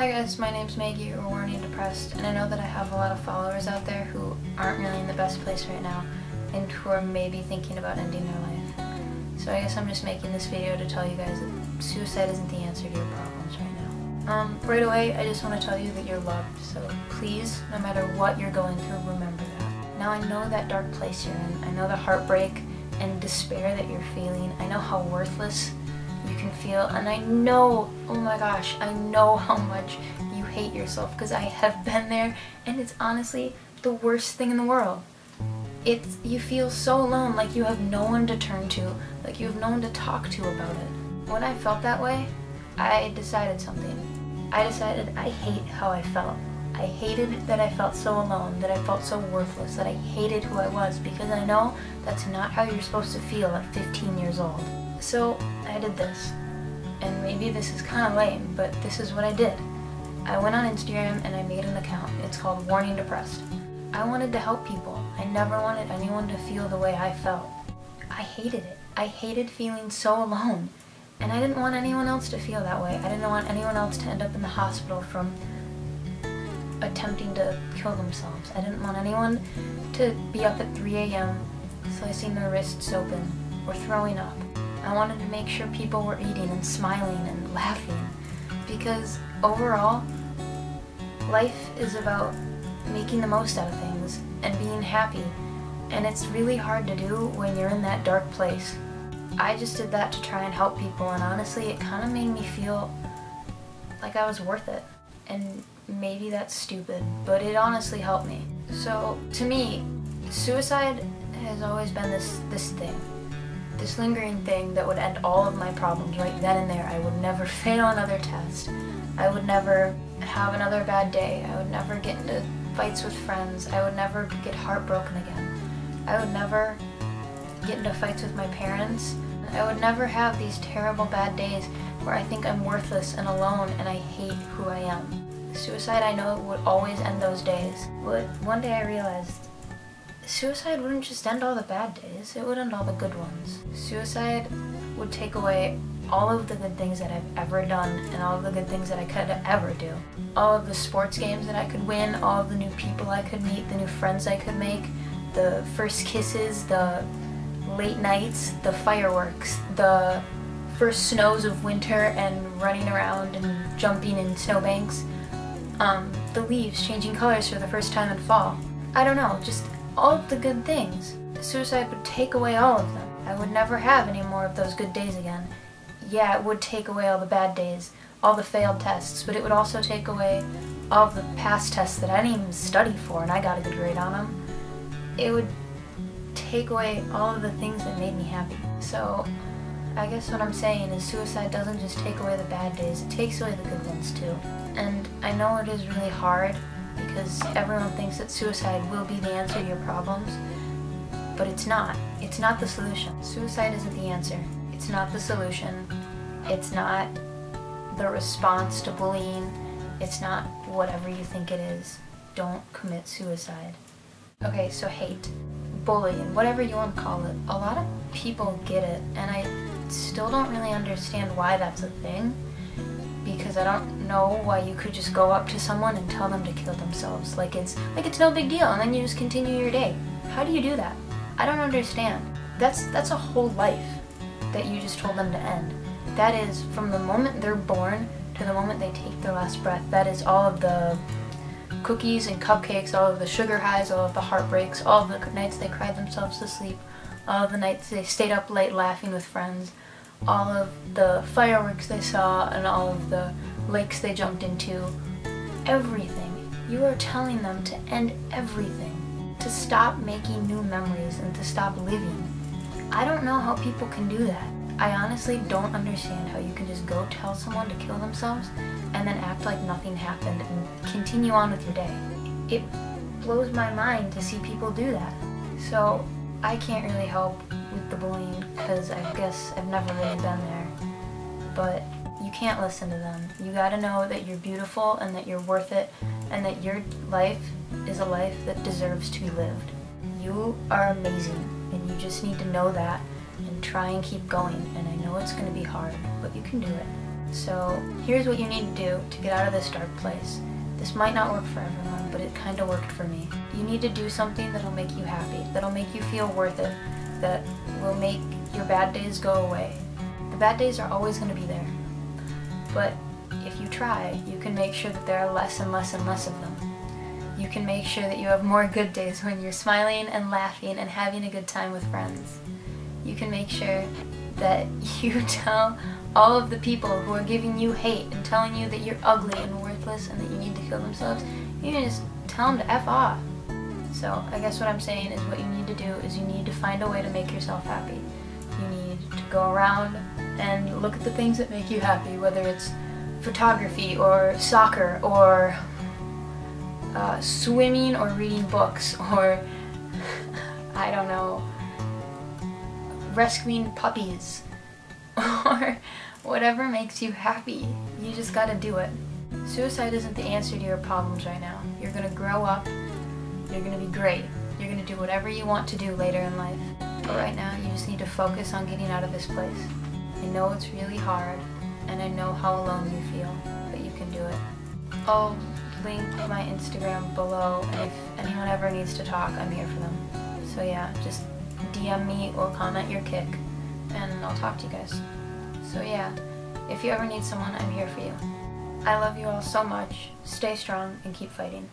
Hi guys, my name's Maggie, or Warning Depressed, and I know that I have a lot of followers out there who aren't really in the best place right now and who are maybe thinking about ending their life. So I guess I'm just making this video to tell you guys that suicide isn't the answer to your problems right now. Right away, I just want to tell you that you're loved, so please, no matter what you're going through, remember that. Now I know that dark place you're in, I know the heartbreak and despair that you're feeling, I know how worthless you can feel, and I know, oh my gosh, I know how much you hate yourself, because I have been there, and it's honestly the worst thing in the world. You feel so alone, like you have no one to turn to, like you have no one to talk to about it. When I felt that way, I decided something. I decided I hate how I felt. I hated that I felt so alone, that I felt so worthless, that I hated who I was, because I know that's not how you're supposed to feel at 15 years old. So I did this, and maybe this is kind of lame, but this is what I did. I went on Instagram and I made an account. It's called Warning Depressed. I wanted to help people. I never wanted anyone to feel the way I felt. I hated it. I hated feeling so alone, and I didn't want anyone else to feel that way. I didn't want anyone else to end up in the hospital from attempting to kill themselves. I didn't want anyone to be up at 3 a.m. slicing their wrists open or throwing up. I wanted to make sure people were eating and smiling and laughing, because overall, life is about making the most out of things and being happy, and it's really hard to do when you're in that dark place. I just did that to try and help people, and honestly it kind of made me feel like I was worth it. And maybe that's stupid, but it honestly helped me. So to me, suicide has always been this thing. This lingering thing that would end all of my problems right then and there. I would never fail another test. I would never have another bad day. I would never get into fights with friends. I would never get heartbroken again. I would never get into fights with my parents. I would never have these terrible bad days where I think I'm worthless and alone and I hate who I am. Suicide, I know, would always end those days. But one day I realized suicide wouldn't just end all the bad days, it would end all the good ones. Suicide would take away all of the good things that I've ever done and all of the good things that I could ever do. All of the sports games that I could win, all of the new people I could meet, the new friends I could make, the first kisses, the late nights, the fireworks, the first snows of winter and running around and jumping in snowbanks, the leaves changing colors for the first time in fall. I don't know, just all of the good things. Suicide would take away all of them. I would never have any more of those good days again. Yeah, it would take away all the bad days, all the failed tests, but it would also take away all of the past tests that I didn't even study for and I got a good grade on them. It would take away all of the things that made me happy. So I guess what I'm saying is suicide doesn't just take away the bad days, it takes away the good ones too. And I know it is really hard, because everyone thinks that suicide will be the answer to your problems, but it's not. It's not the solution. Suicide isn't the answer. It's not the solution. It's not the response to bullying. It's not whatever you think it is. Don't commit suicide. Okay, so hate, bullying, whatever you want to call it. A lot of people get it, and I still don't really understand why that's a thing. Because I don't know why you could just go up to someone and tell them to kill themselves. Like it's no big deal, and then you just continue your day. How do you do that? I don't understand. That's a whole life that you just told them to end. That is from the moment they're born to the moment they take their last breath. That is all of the cookies and cupcakes, all of the sugar highs, all of the heartbreaks, all of the nights they cried themselves to sleep, all of the nights they stayed up late laughing with friends, all of the fireworks they saw, and all of the lakes they jumped into. Everything. You are telling them to end everything. To stop making new memories and to stop living. I don't know how people can do that. I honestly don't understand how you can just go tell someone to kill themselves and then act like nothing happened and continue on with your day. It blows my mind to see people do that. So I can't really help with the bullying because I guess I've never really been there. But you can't listen to them. You gotta know that you're beautiful and that you're worth it and that your life is a life that deserves to be lived. You are amazing and you just need to know that and try and keep going. And I know it's gonna be hard, but you can do it. So here's what you need to do to get out of this dark place. This might not work for everyone, but it kind of worked for me. You need to do something that'll make you happy, that'll make you feel worth it, that will make your bad days go away. The bad days are always going to be there, but if you try, you can make sure that there are less and less and less of them. You can make sure that you have more good days when you're smiling and laughing and having a good time with friends. You can make sure that you tell all of the people who are giving you hate and telling you that you're ugly and worthless and that you need to kill themselves, you can just tell them to F off. So I guess what I'm saying is what you need to do is you need to find a way to make yourself happy. You need to go around and look at the things that make you happy, whether it's photography or soccer or swimming or reading books or I don't know, rescuing puppies or whatever makes you happy. You just gotta do it. Suicide isn't the answer to your problems right now. You're gonna grow up, you're gonna be great, you're gonna do whatever you want to do later in life. But right now you just need to focus on getting out of this place. I know it's really hard and I know how alone you feel, but you can do it. I'll link my Instagram below, and if anyone ever needs to talk, I'm here for them. So yeah, just DM me or comment your kick and I'll talk to you guys. So yeah, if you ever need someone, I'm here for you. I love you all so much. Stay strong and keep fighting.